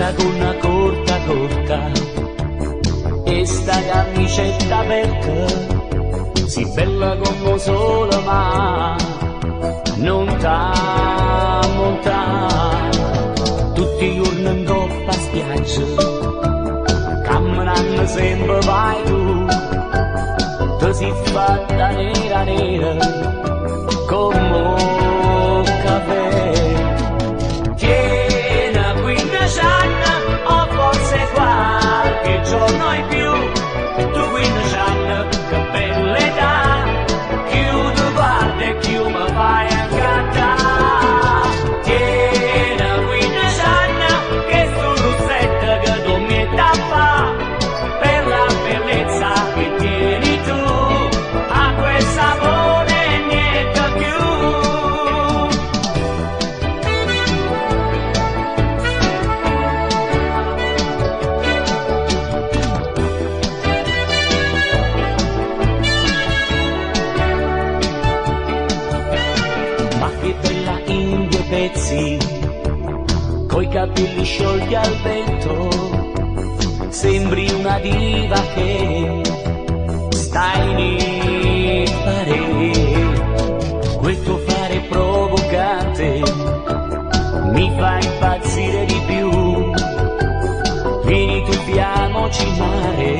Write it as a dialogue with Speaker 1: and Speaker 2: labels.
Speaker 1: sta gonna corta corta e sta camicetta aperta, si bella come sole ma non t'ha monta, tutti i giorni in coppa a spiaggia, camminando sempre vai tu, ti si fatta nera nera come un caffè. Tieni 15 anni o forse qualche giorno in più, tu 15 anni che bella età, più tu guardi e più mi fai incattare. Tieni 15 anni che sto rossetto che tu mi tappa, per la bellezza che tieni tu, a quel sapore niente più. Ma che bella in due pezzi, coi capelli sciolti al vento, sembri una diva che sta in fare, quel tuo fare provocante mi fa impazzire di più. Vieni tu, fiamoci in mare,